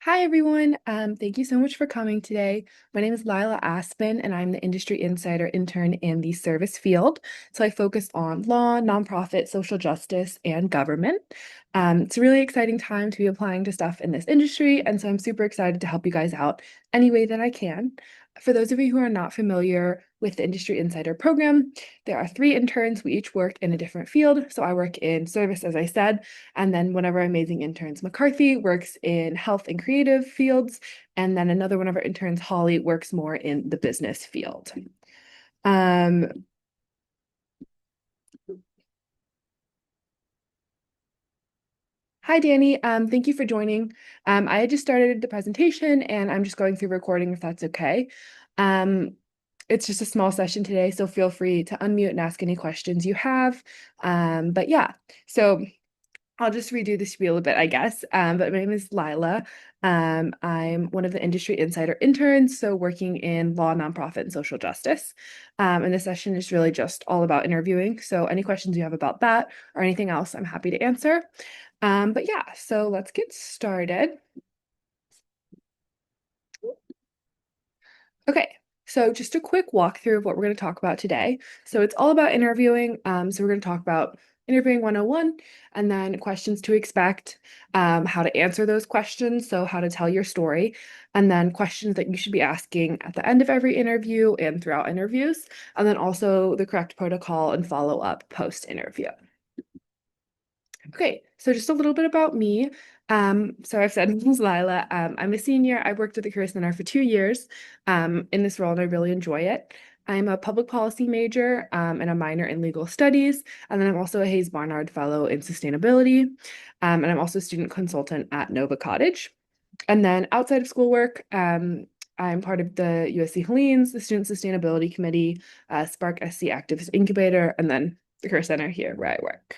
Hi, everyone. Thank you so much for coming today. My name is Lila Aspen, and I'm the Industry Insider intern in the service field. So I focus on law, nonprofit, social justice, and government. It's a really exciting time to be applying to stuff in this industry, and so I'm super excited to help you guys out any way that I can. For those of you who are not familiar with the Industry Insider program, there are three interns. We each work in a different field. So I work in service, as I said, and then one of our amazing interns, McCarthy, works in health and creative fields. And then another one of our interns, Holly, works more in the business field. Um, Hi, Danny. Thank you for joining. I had just started the presentation and I'm just going through recording if that's okay. Um, it's just a small session today, so feel free to unmute and ask any questions you have. But yeah, so I'll just redo the spiel a bit, I guess. But my name is Lila. I'm one of the Industry Insider interns, so working in law, nonprofit, and social justice. And this session is really just all about interviewing. So any questions you have about that or anything else, I'm happy to answer. But yeah, so let's get started. Okay, so just a quick walkthrough of what we're going to talk about today. So it's all about interviewing. So we're going to talk about interviewing 101 and then questions to expect, how to answer those questions, so how to tell your story, and then questions that you should be asking at the end of every interview and throughout interviews, and then also the correct protocol and follow up post interview. Okay, so just a little bit about me. So I've said my name's Lila. I'm a senior. I worked at the Career Center for 2 years in this role, and I really enjoy it. I'm a public policy major and a minor in legal studies, and then I'm also a Hayes Barnard Fellow in sustainability, and I'm also a student consultant at Nova Cottage. And then outside of schoolwork, I'm part of the USC Hellenes, the Student Sustainability Committee, Spark SC Activist Incubator, and then the Career Center here where I work.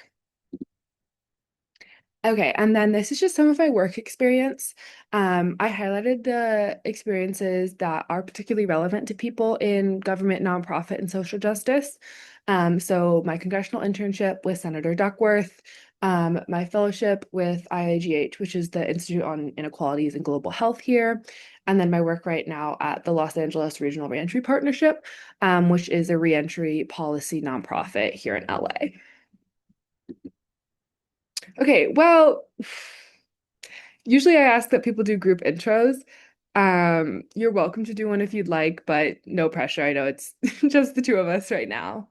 Okay, and then this is just some of my work experience. I highlighted the experiences that are particularly relevant to people in government, nonprofit, and social justice. So my congressional internship with Senator Duckworth, my fellowship with IIGH, which is the Institute on Inequalities and Global Health here, and then my work right now at the Los Angeles Regional Reentry Partnership, which is a reentry policy nonprofit here in LA. Okay, well, usually I ask that people do group intros. You're welcome to do one if you'd like, but no pressure. I know it's just the two of us right now.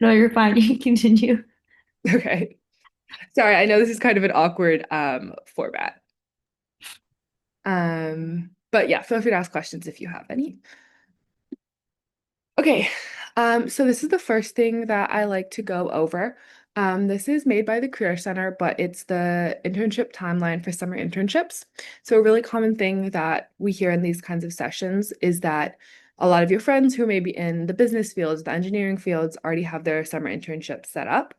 No, you're fine. You can continue. Okay. Sorry, I know this is kind of an awkward format. But yeah, feel free to ask questions if you have any. Okay, so this is the first thing that I like to go over. This is made by the Career Center, but it's the internship timeline for summer internships. So a really common thing that we hear in these kinds of sessions is that a lot of your friends who may be in the business fields, the engineering fields, already have their summer internships set up.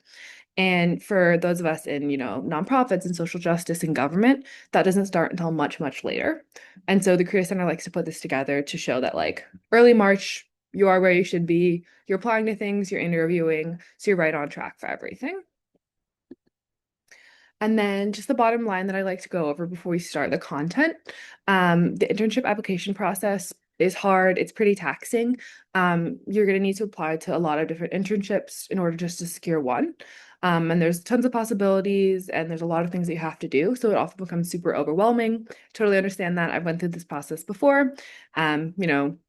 And for those of us in, nonprofits and social justice and government, that doesn't start until much, much later. And so the Career Center likes to put this together to show that like early March, you are where you should be. You're applying to things, you're interviewing, so you're right on track for everything. And then just the bottom line that I like to go over before we start the content. The internship application process is hard. It's pretty taxing. You're going to need to apply to a lot of different internships in order just to secure one. And there's tons of possibilities and there's a lot of things that you have to do. So it often becomes super overwhelming. Totally understand that. I've went through this process before.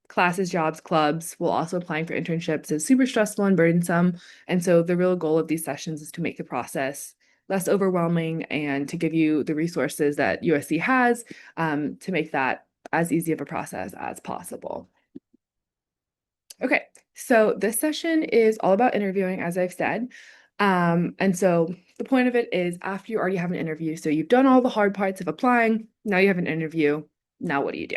Classes, jobs, clubs, while also applying for internships is super stressful and burdensome. And so the real goal of these sessions is to make the process less overwhelming and to give you the resources that USC has to make that as easy of a process as possible. Okay, so this session is all about interviewing, as I've said. And so the point of it is after you already have an interview, so you've done all the hard parts of applying, now you have an interview. Now what do you do?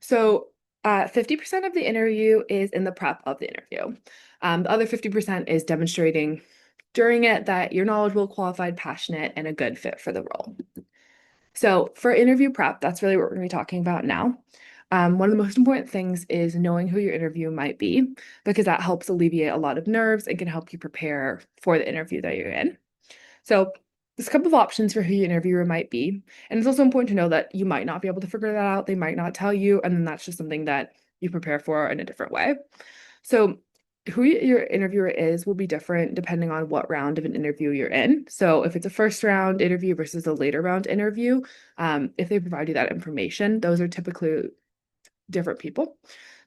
So 50% of the interview is in the prep of the interview. The other 50% is demonstrating during it that you're knowledgeable, qualified, passionate, and a good fit for the role. So for interview prep, that's really what we're going to be talking about now. One of the most important things is knowing who your interview might be, because that helps alleviate a lot of nerves and can help you prepare for the interview that you're in. So there's a couple of options for who your interviewer might be. And it's also important to know that you might not be able to figure that out. They might not tell you, and then that's just something that you prepare for in a different way. So who your interviewer is will be different depending on what round of an interview you're in. So if it's a first round interview versus a later round interview, if they provide you that information, those are typically different people.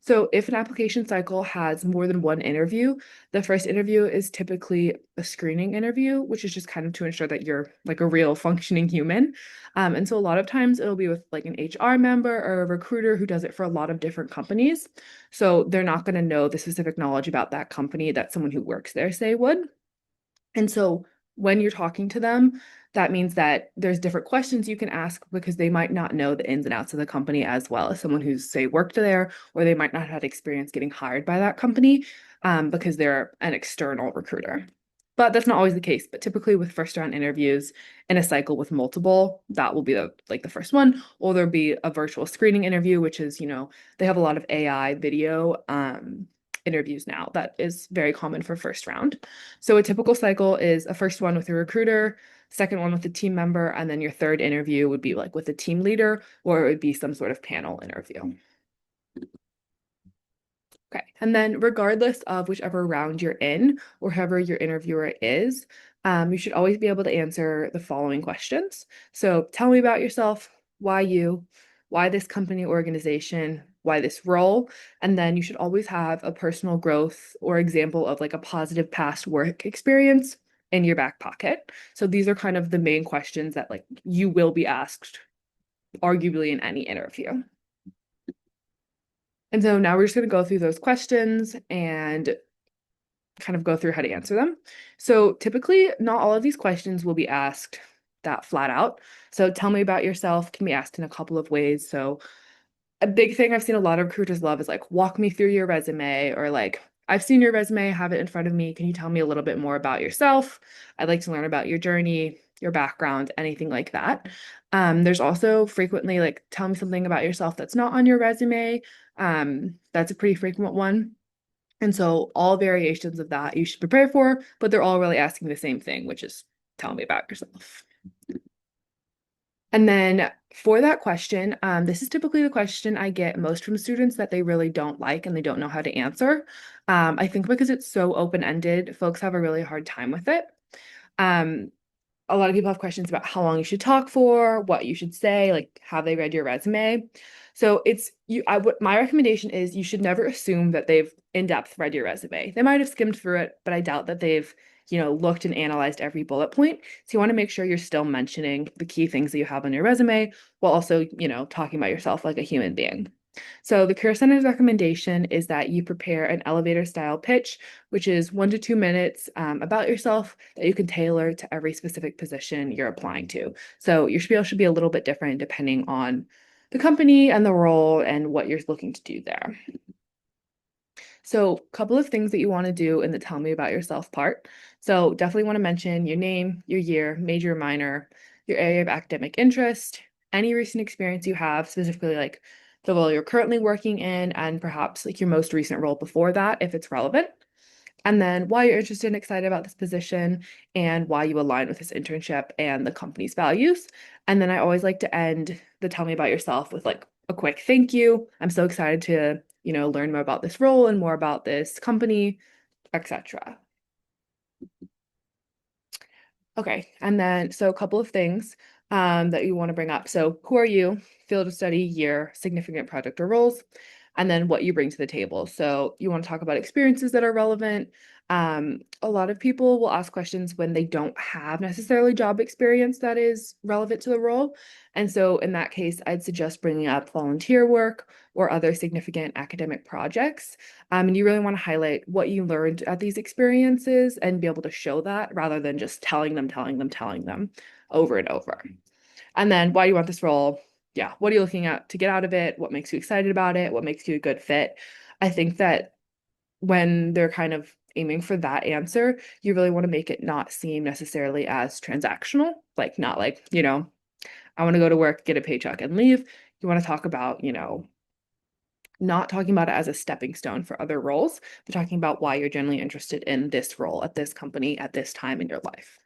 So if an application cycle has more than one interview, the first interview is typically a screening interview, which is just kind of to ensure that you're like a real functioning human. And so a lot of times it'll be with like an HR member or a recruiter who does it for a lot of different companies. So they're not going to know the specific knowledge about that company that someone who works there, say, would. And so when you're talking to them, that means that there's different questions you can ask because they might not know the ins and outs of the company as well as someone who's, say, worked there, or they might not have had experience getting hired by that company because they're an external recruiter. But that's not always the case. But typically with first round interviews in a cycle with multiple, that will be the first one. Or there'll be a virtual screening interview, which is, they have a lot of AI video interviews now. That is very common for first round. So a typical cycle is a first one with a recruiter, second one with a team member, and then your third interview would be like with a team leader, or it would be some sort of panel interview. Okay. And then regardless of whichever round you're in or whoever your interviewer is, you should always be able to answer the following questions. So tell me about yourself, why you, why this company organization, why this role, and then you should always have a personal growth or example of like a positive past work experience in your back pocket. So these are kind of the main questions that like you will be asked arguably in any interview. And so now we're just going to go through those questions and kind of go through how to answer them. So typically, not all of these questions will be asked that flat out. So tell me about yourself can be asked in a couple of ways. So a big thing I've seen a lot of recruiters love is like, walk me through your resume, or like, I've seen your resume, have it in front of me. Can you tell me a little bit more about yourself? I'd like to learn about your journey, your background, anything like that. There's also frequently like, tell me something about yourself that's not on your resume. That's a pretty frequent one. And so all variations of that you should prepare for, but they're all really asking the same thing, which is tell me about yourself. And then for that question, this is typically the question I get most from students that they really don't like and they don't know how to answer. I think because it's so open-ended, folks have a really hard time with it. A lot of people have questions about how long you should talk for, what you should say, like have they read your resume? So it's you I would my recommendation is you should never assume that they've in depth read your resume. They might have skimmed through it, but I doubt that they've, looked and analyzed every bullet point. So you want to make sure you're still mentioning the key things that you have on your resume while also, talking about yourself like a human being. So the Career Center's recommendation is that you prepare an elevator style pitch, which is 1 to 2 minutes about yourself that you can tailor to every specific position you're applying to. So your spiel should be a little bit different depending on the company and the role and what you're looking to do there. So a couple of things that you want to do in the tell me about yourself part. So definitely want to mention your name, your year, major, minor, your area of academic interest, any recent experience you have, specifically like the role you're currently working in, and perhaps like your most recent role before that, if it's relevant. And then why you're interested and excited about this position and why you align with this internship and the company's values. And then I always like to end the tell me about yourself with like a quick thank you. I'm so excited to, learn more about this role and more about this company, etc. Okay, and then so a couple of things that you want to bring up. So who are you, field of study, year, significant project or roles, and then what you bring to the table. So you want to talk about experiences that are relevant. A lot of people will ask questions when they don't have necessarily job experience that is relevant to the role. And so in that case, I'd suggest bringing up volunteer work or other significant academic projects. And you really want to highlight what you learned at these experiences and be able to show that rather than just telling them over and over. And then why you want this role? Yeah, what are you looking at to get out of it? What makes you excited about it? What makes you a good fit? I think that when they're kind of aiming for that answer, you really want to make it not seem necessarily as transactional, like not like, I want to go to work, get a paycheck and leave. You want to talk about, not talking about it as a stepping stone for other roles, but talking about why you're genuinely interested in this role at this company at this time in your life.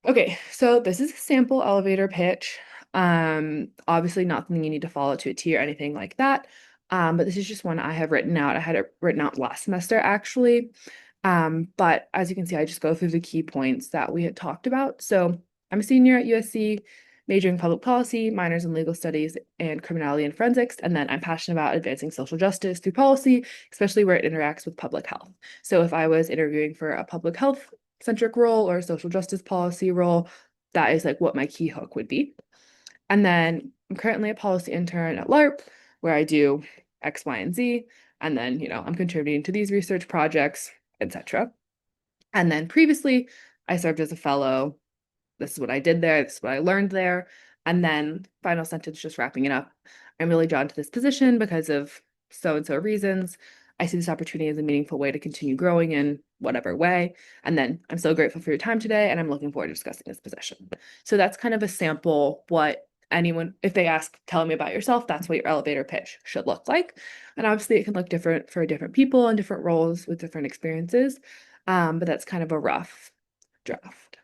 Okay, so this is a sample elevator pitch. Obviously not something you need to follow to a T or anything like that. But this is just one I have written out. I had it written out last semester actually. But as you can see, I just go through the key points that we had talked about. So I'm a senior at USC, majoring in public policy, minors in legal studies and criminology and forensics. And then I'm passionate about advancing social justice through policy, especially where it interacts with public health. So if I was interviewing for a public health centric role or a social justice policy role, that is like what my key hook would be. And then I'm currently a policy intern at LARP, where I do X, Y, and Z. And then, I'm contributing to these research projects, etc. And then previously, I served as a fellow. This is what I did there. This is what I learned there. And then, final sentence, just wrapping it up. I'm really drawn to this position because of so and so reasons. I see this opportunity as a meaningful way to continue growing in whatever way. And then I'm so grateful for your time today, and I'm looking forward to discussing this position. So that's kind of a sample what anyone, if they ask, tell me about yourself, that's what your elevator pitch should look like. And obviously it can look different for different people and different roles with different experiences. But that's kind of a rough draft.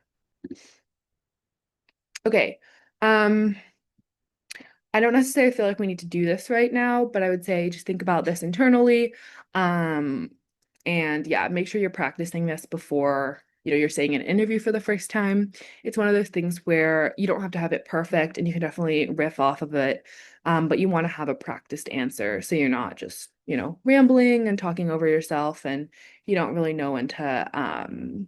Okay. Um, I don't necessarily feel like we need to do this right now, but I would say just think about this internally. Um, and yeah, make sure you're practicing this before, you're saying an interview for the first time. It's one of those things where you don't have to have it perfect and you can definitely riff off of it. But you want to have a practiced answer so you're not just, rambling and talking over yourself and you don't really know when to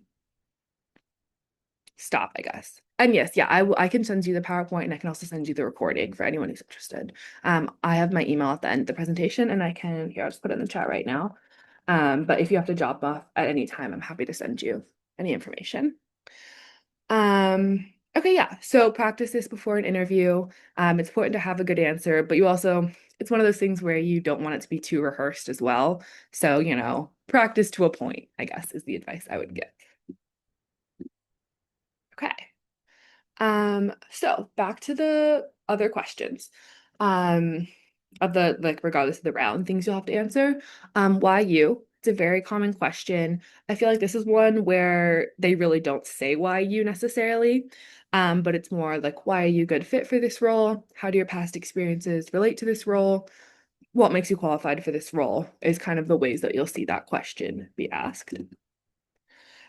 stop, I guess. And yes, yeah, I can send you the PowerPoint and I can also send you the recording for anyone who's interested. I have my email at the end of the presentation and I'll just put it in the chat right now. But if you have to drop off at any time, I'm happy to send you any information. Okay, yeah. So practice this before an interview. It's important to have a good answer, but it's one of those things where you don't want it to be too rehearsed as well. So, practice to a point, I guess, is the advice I would give. Okay. So back to the other questions. Of the like regardless of the round, things you'll have to answer. Why you? It's a very common question. I feel like this is one where they really don't say why you necessarily. But it's more like why are you a good fit for this role? How do your past experiences relate to this role? What makes you qualified for this role is kind of the ways that you'll see that question be asked.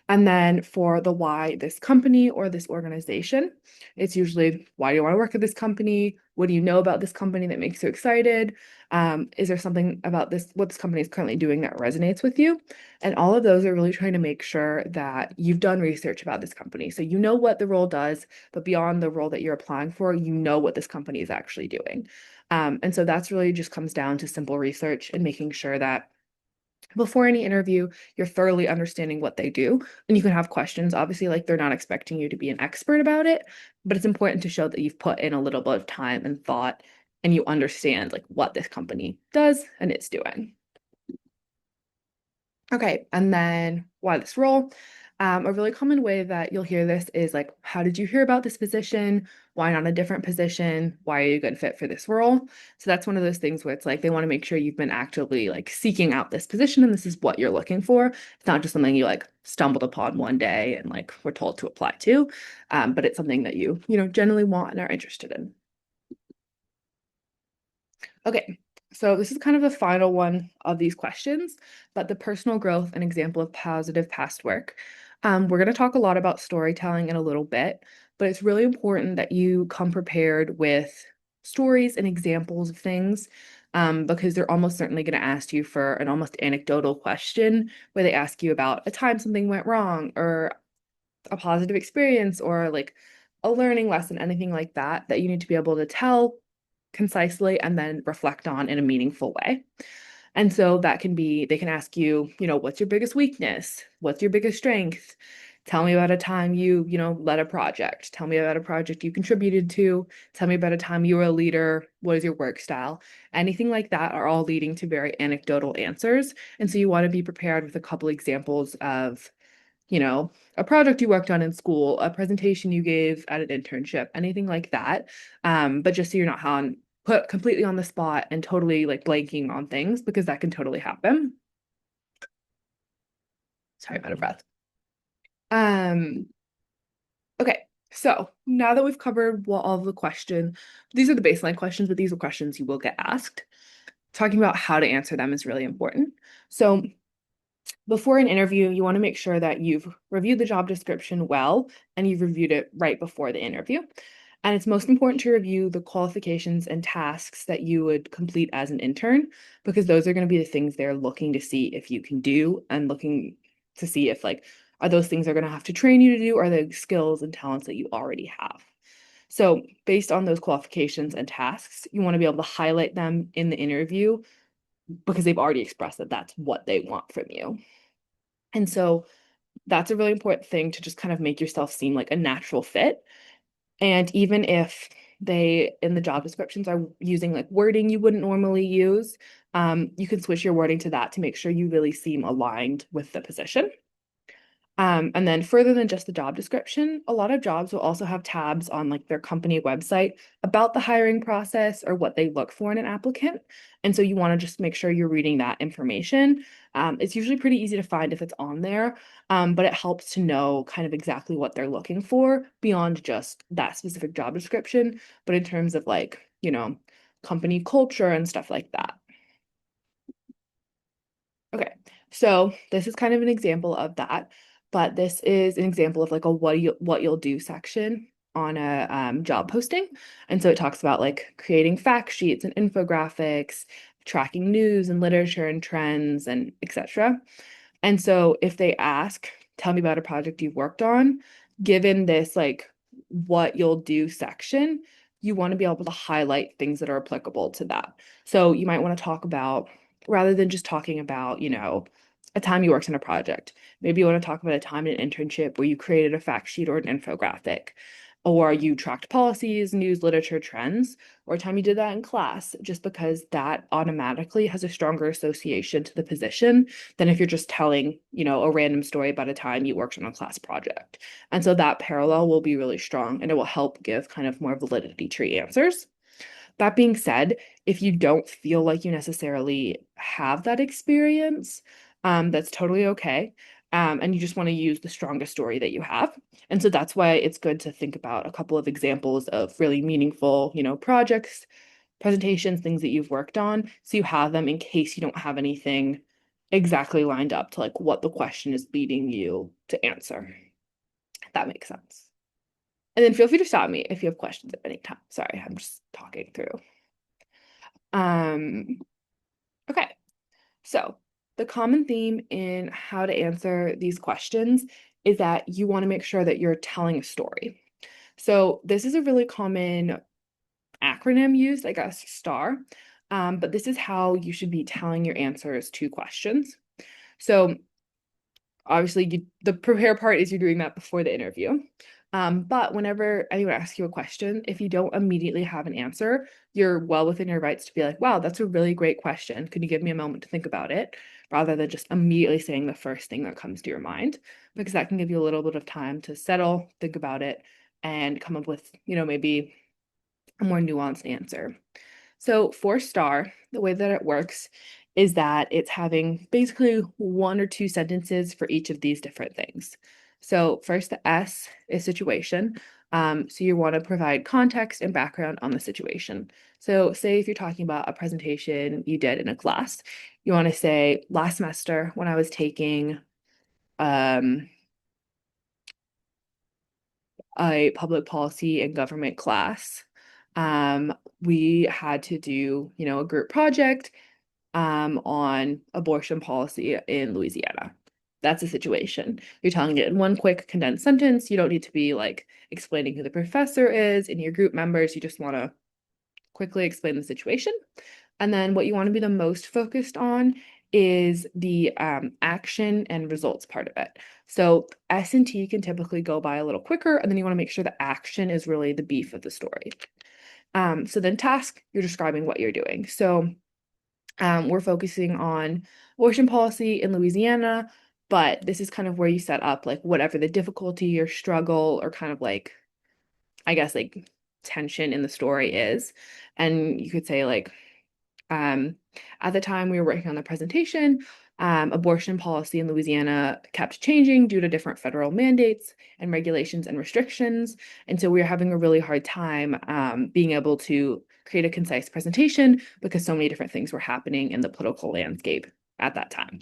And then for the why this company or this organization, it's usually why do you want to work at this company? What do you know about this company that makes you excited? Is there something about what this company is currently doing that resonates with you? And all of those are really trying to make sure that you've done research about this company. So you know what the role does, but beyond the role that you're applying for, you know what this company is actually doing. And so that's really just comes down to simple research and making sure that before any interview, you're thoroughly understanding what they do. And you can have questions. Obviously, like they're not expecting you to be an expert about it, but it's important to show that you've put in a little bit of time and thought and you understand like what this company does and it's doing. Okay, and then why this role? A really common way that you'll hear this is like, how did you hear about this position? Why not a different position? Why are you a good fit for this role? So that's one of those things where it's like they want to make sure you've been actively like seeking out this position and this is what you're looking for. It's not just something you like stumbled upon one day and like were told to apply to, but it's something that you generally want and are interested in. Okay, so this is kind of the final one of these questions, but the personal growth and example of positive past work. We're going to talk a lot about storytelling in a little bit, but it's really important that you come prepared with stories and examples of things, because they're almost certainly going to ask you for an almost anecdotal question where they ask you about a time something went wrong or a positive experience or like a learning lesson, anything like that, that you need to be able to tell concisely and then reflect on in a meaningful way. And so that can be, they can ask you, what's your biggest weakness? What's your biggest strength? Tell me about a time you led a project. Tell me about a project you contributed to. Tell me about a time you were a leader. What is your work style? Anything like that are all leading to very anecdotal answers. And so you want to be prepared with a couple examples of a project you worked on in school, a presentation you gave at an internship, anything like that. But just so you're not put completely on the spot and totally like blanking on things, because that can totally happen. Sorry, I'm out of breath. Um, okay, so now that we've covered what all of the questions, these are the baseline questions, but these are questions you will get asked. Talking about how to answer them is really important. So before an interview, you want to make sure that you've reviewed the job description well and you've reviewed it right before the interview. And it's most important to review the qualifications and tasks that you would complete as an intern, because those are going to be the things they're looking to see if you can do, and looking to see if like, are those things they're going to have to train you to do, or the skills and talents that you already have. So based on those qualifications and tasks, you want to be able to highlight them in the interview, because they've already expressed that that's what they want from you. And so that's a really important thing, to just kind of make yourself seem like a natural fit. And even if they in the job descriptions are using like wording you wouldn't normally use, you can switch your wording to that to make sure you really seem aligned with the position. And then further than just the job description, a lot of jobs will also have tabs on like their company website about the hiring process or what they look for in an applicant. And so you want to just make sure you're reading that information. It's usually pretty easy to find if it's on there, but it helps to know kind of exactly what they're looking for beyond just that specific job description, but in terms of like, company culture and stuff like that. Okay, so this is kind of an example of that, but this is an example of like a what you'll do section on a job posting. And so it talks about like creating fact sheets and infographics, tracking news and literature and trends and etc. And so if they ask, tell me about a project you've worked on, given this like what you'll do section, you want to be able to highlight things that are applicable to that. So you might want to talk about, rather than just talking about, a time you worked on a project, maybe you want to talk about a time in an internship where you created a fact sheet or an infographic, or you tracked policies, news, literature, trends, or a time you did that in class, just because that automatically has a stronger association to the position than if you're just telling, a random story about a time you worked on a class project. And so that parallel will be really strong, and it will help give kind of more validity to your answers. That being said, if you don't feel like you necessarily have that experience, that's totally okay. And you just want to use the strongest story that you have. And so that's why it's good to think about a couple of examples of really meaningful, projects, presentations, things that you've worked on. So you have them in case you don't have anything exactly lined up to like what the question is leading you to answer. If that makes sense. And then feel free to stop me if you have questions at any time. Sorry, I'm just talking through. Um, okay, so the common theme in how to answer these questions is that you want to make sure that you're telling a story. So this is a really common acronym used, I guess, STAR, but this is how you should be telling your answers to questions. So obviously, the prepare part is you're doing that before the interview. But whenever anyone asks you a question, if you don't immediately have an answer, you're well within your rights to be like, wow, that's a really great question. Could you give me a moment to think about it? Rather than just immediately saying the first thing that comes to your mind, because that can give you a little bit of time to settle, think about it, and come up with, maybe a more nuanced answer. So for STAR, the way that it works is that it's having basically one or two sentences for each of these different things. So first, the S is situation. So you want to provide context and background on the situation. So say if you're talking about a presentation you did in a class, you want to say, last semester when I was taking um, a public policy and government class, we had to do, a group project on abortion policy in Louisiana. That's a situation. You're telling it in one quick condensed sentence. You don't need to be like explaining who the professor is and your group members. You just want to quickly explain the situation. And then what you want to be the most focused on is the action and results part of it. So S&T can typically go by a little quicker, and then you want to make sure the action is really the beef of the story. So then task, you're describing what you're doing. So we're focusing on abortion policy in Louisiana, but this is kind of where you set up like whatever the difficulty or struggle or kind of like, I guess, like tension in the story is. And you could say like, at the time we were working on the presentation, abortion policy in Louisiana kept changing due to different federal mandates and regulations and restrictions. And so we were having a really hard time being able to create a concise presentation because so many different things were happening in the political landscape at that time.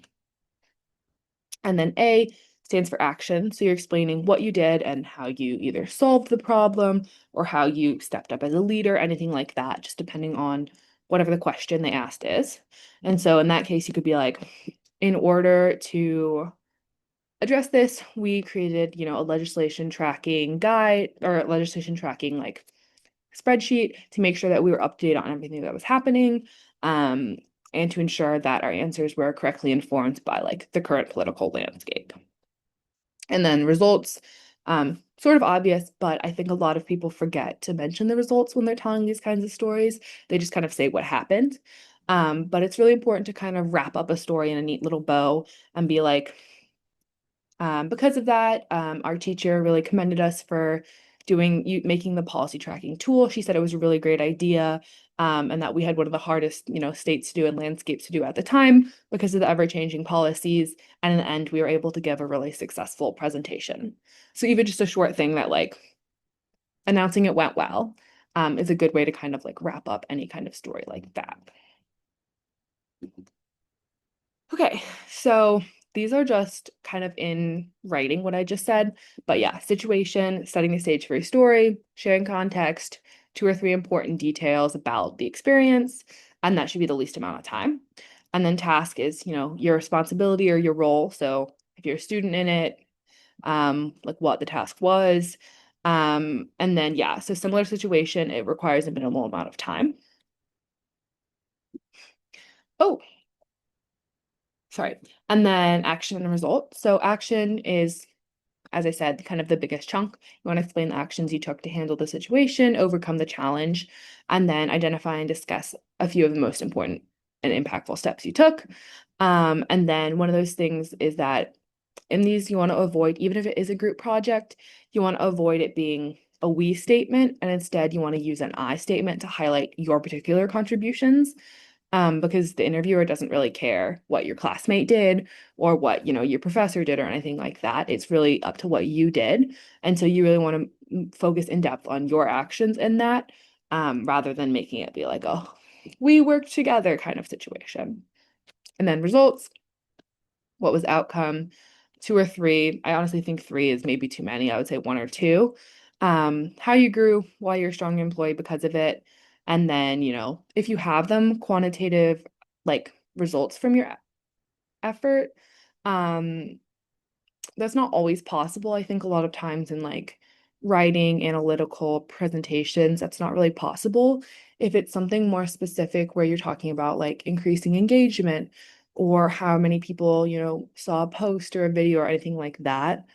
And then A stands for action. So you're explaining what you did and how you either solved the problem or how you stepped up as a leader, anything like that, just depending on whatever the question they asked is. And so in that case, you could be like, in order to address this, we created, a legislation tracking guide or legislation tracking like spreadsheet to make sure that we were updated on everything that was happening. And to ensure that our answers were correctly informed by like the current political landscape. And then results, sort of obvious, but I think a lot of people forget to mention the results when they're telling these kinds of stories. They just kind of say what happened. But it's really important to kind of wrap up a story in a neat little bow and be like, because of that, our teacher really commended us for making the policy tracking tool. She said it was a really great idea, and that we had one of the hardest, states to do and landscapes to do at the time because of the ever-changing policies. And in the end, we were able to give a really successful presentation. So even just a short thing that like announcing it went well, is a good way to kind of like wrap up any kind of story like that. Okay, so these are just kind of in writing what I just said. But yeah, situation, setting the stage for a story, sharing context, 2 or 3 important details about the experience, and that should be the least amount of time. And then task is, your responsibility or your role. So if you're a student in it, like what the task was. And then yeah, so similar situation, it requires a minimal amount of time. Oh, sorry. And then action and result. So action is, as I said, kind of the biggest chunk. You want to explain the actions you took to handle the situation, overcome the challenge, and then identify and discuss a few of the most important and impactful steps you took. And then one of those things is that in these, you want to avoid, even if it is a group project, you want to avoid it being a we statement, and instead you want to use an I statement to highlight your particular contributions. Because the interviewer doesn't really care what your classmate did or what, your professor did or anything like that. It's really up to what you did. And so you really want to focus in depth on your actions in that, rather than making it be like, oh, we worked together kind of situation. And then results, what was outcome? 2 or 3. I honestly think 3 is maybe too many. I would say 1 or 2. How you grew, why you're a strong employee because of it. And then, if you have them, quantitative like results from your effort. Um, that's not always possible. I think a lot of times in like writing analytical presentations, that's not really possible. If it's something more specific where you're talking about like increasing engagement or how many people, saw a post or a video or anything like that,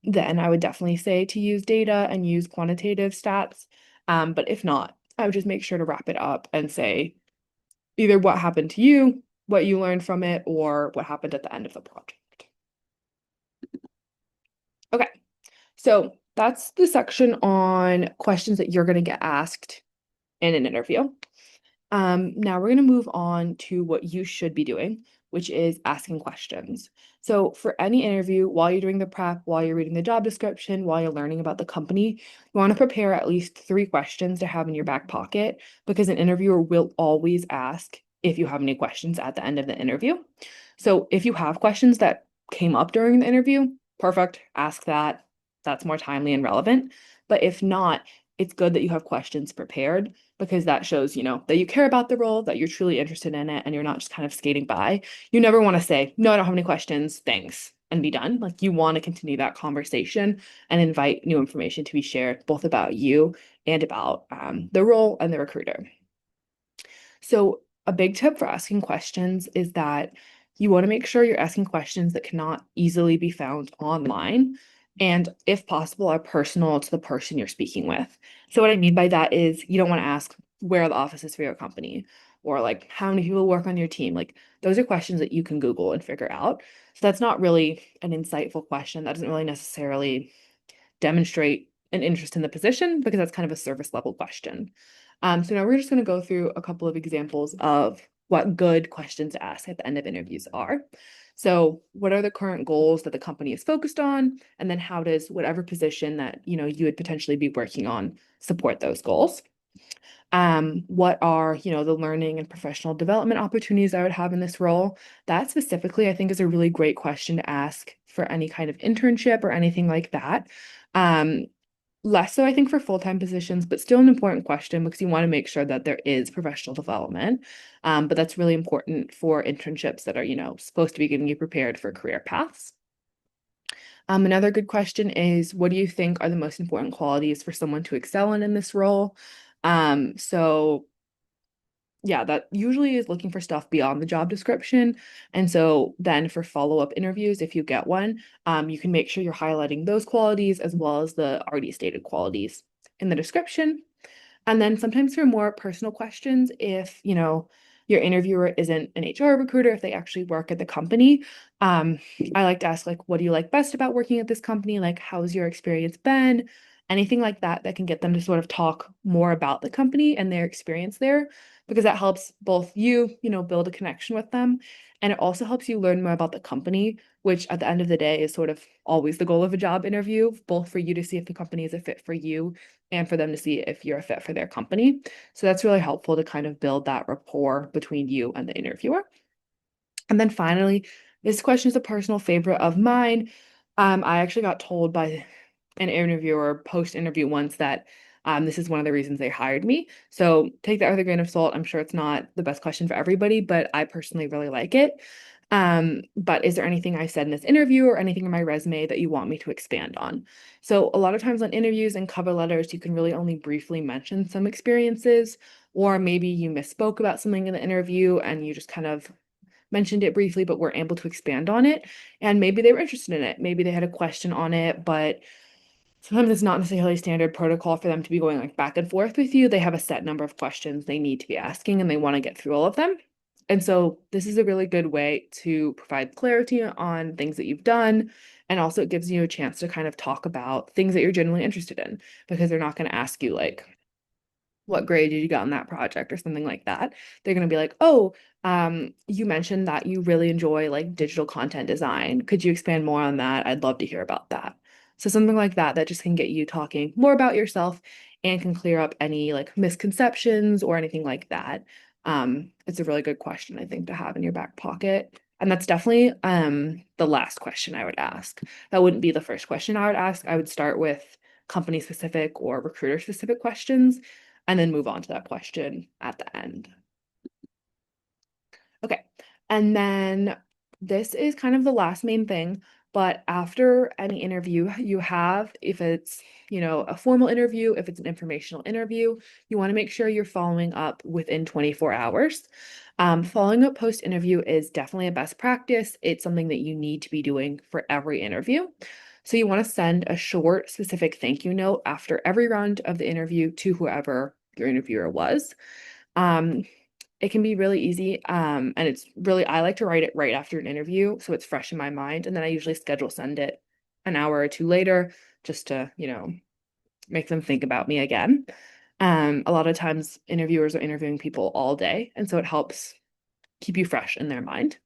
then I would definitely say to use data and use quantitative stats. But if not, I would just make sure to wrap it up and say either what happened to you, what you learned from it, or what happened at the end of the project. Okay, so that's the section on questions that you're going to get asked in an interview. Now we're going to move on to what you should be doing, which is asking questions. So for any interview, while you're doing the prep, while you're reading the job description, while you're learning about the company, you want to prepare at least 3 questions to have in your back pocket because an interviewer will always ask if you have any questions at the end of the interview. So if you have questions that came up during the interview, perfect, ask that. That's more timely and relevant. But if not, it's good that you have questions prepared because that shows, that you care about the role, that you're truly interested in it, and you're not just kind of skating by. You never want to say, no, I don't have any questions, thanks, and be done. Like you want to continue that conversation and invite new information to be shared, both about you and about the role and the recruiter. So a big tip for asking questions is that you want to make sure you're asking questions that cannot easily be found online and, if possible, are personal to the person you're speaking with. So what I mean by that is you don't want to ask where are the offices for your company or like how many people work on your team. Like those are questions that you can Google and figure out. So that's not really an insightful question. That doesn't really necessarily demonstrate an interest in the position because that's kind of a service level question. So now we're just going to go through a couple of examples of what good questions to ask at the end of interviews are. So what are the current goals that the company is focused on? And then how does whatever position that, you would potentially be working on support those goals? What are, the learning and professional development opportunities I would have in this role? That specifically, I think, is a really great question to ask for any kind of internship or anything like that. Um, Less so, I think, for full-time positions, but still an important question because you want to make sure that there is professional development. But that's really important for internships that are, supposed to be getting you prepared for career paths. Another good question is, what do you think are the most important qualities for someone to excel in this role? So yeah, that usually is looking for stuff beyond the job description. And so then for follow-up interviews, if you get one, you can make sure you're highlighting those qualities as well as the already stated qualities in the description. And then sometimes for more personal questions, if, your interviewer isn't an HR recruiter, if they actually work at the company, I like to ask, like, what do you like best about working at this company? Like, how's your experience been? Anything like that that can get them to sort of talk more about the company and their experience there, because that helps both you, build a connection with them. And it also helps you learn more about the company, which at the end of the day is sort of always the goal of a job interview, both for you to see if the company is a fit for you and for them to see if you're a fit for their company. So that's really helpful to kind of build that rapport between you and the interviewer. And then finally, this question is a personal favorite of mine. I actually got told by an interviewer post-interview once that this is one of the reasons they hired me. So take that with a grain of salt. I'm sure it's not the best question for everybody, but I personally really like it. But is there anything I said in this interview or anything in my resume that you want me to expand on? So a lot of times on interviews and cover letters, you can really only briefly mention some experiences, or maybe you misspoke about something in the interview and you just kind of mentioned it briefly, but weren't able to expand on it. And maybe they were interested in it. Maybe they had a question on it, but sometimes it's not necessarily standard protocol for them to be going like back and forth with you. They have a set number of questions they need to be asking and they want to get through all of them. And so this is a really good way to provide clarity on things that you've done. And also it gives you a chance to kind of talk about things that you're genuinely interested in, because they're not going to ask you like, what grade did you get on that project or something like that. They're going to be like, oh, you mentioned that you really enjoy like digital content design. Could you expand more on that? I'd love to hear about that. So something like that that just can get you talking more about yourself and can clear up any like misconceptions or anything like that. It's a really good question, I think, to have in your back pocket. And that's definitely the last question I would ask. That wouldn't be the first question I would ask. I would start with company specific or recruiter specific questions and then move on to that question at the end. Okay. And then this is kind of the last main thing, but after any interview you have, if it's, a formal interview, if it's an informational interview, you want to make sure you're following up within 24 hours. Following up post interview is definitely a best practice. It's something that you need to be doing for every interview. So you want to send a short, specific thank you note after every round of the interview to whoever your interviewer was. Um, it can be really easy. And it's really, I like to write it right after an interview, so it's fresh in my mind. And then I usually schedule send it an hour or two later just to, make them think about me again. A lot of times interviewers are interviewing people all day, and so it helps keep you fresh in their mind.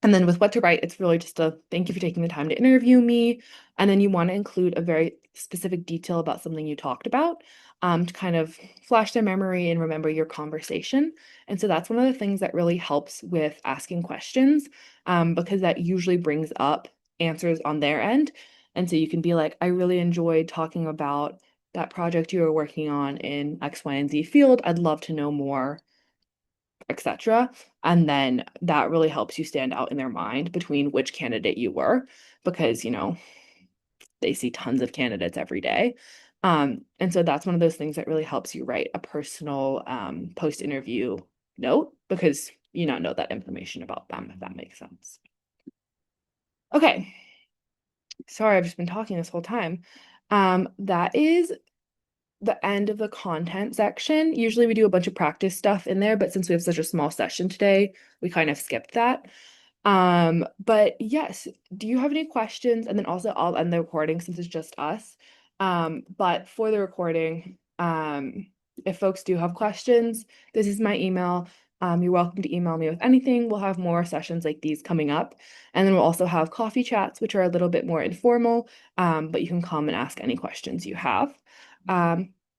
And then with what to write, it's really just a thank you for taking the time to interview me. And then you want to include a very specific detail about something you talked about, to kind of flash their memory and remember your conversation. And so that's one of the things that really helps with asking questions, because that usually brings up answers on their end. And so you can be like, I really enjoyed talking about that project you were working on in X, Y, and Z field. I'd love to know more, etc. And then that really helps you stand out in their mind between which candidate you were, because, they see tons of candidates every day. And so that's one of those things that really helps you write a personal post-interview note, because you now know that information about them, if that makes sense. Okay. Sorry, I've just been talking this whole time. That is the end of the content section. Usually we do a bunch of practice stuff in there, but since we have such a small session today, we kind of skipped that. But yes, do you have any questions? And then also I'll end the recording since it's just us. But for the recording, if folks do have questions, this is my email. You're welcome to email me with anything. We'll have more sessions like these coming up. And then we'll also have coffee chats, which are a little bit more informal, but you can come and ask any questions you have.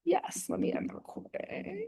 Yes, let me end the recording.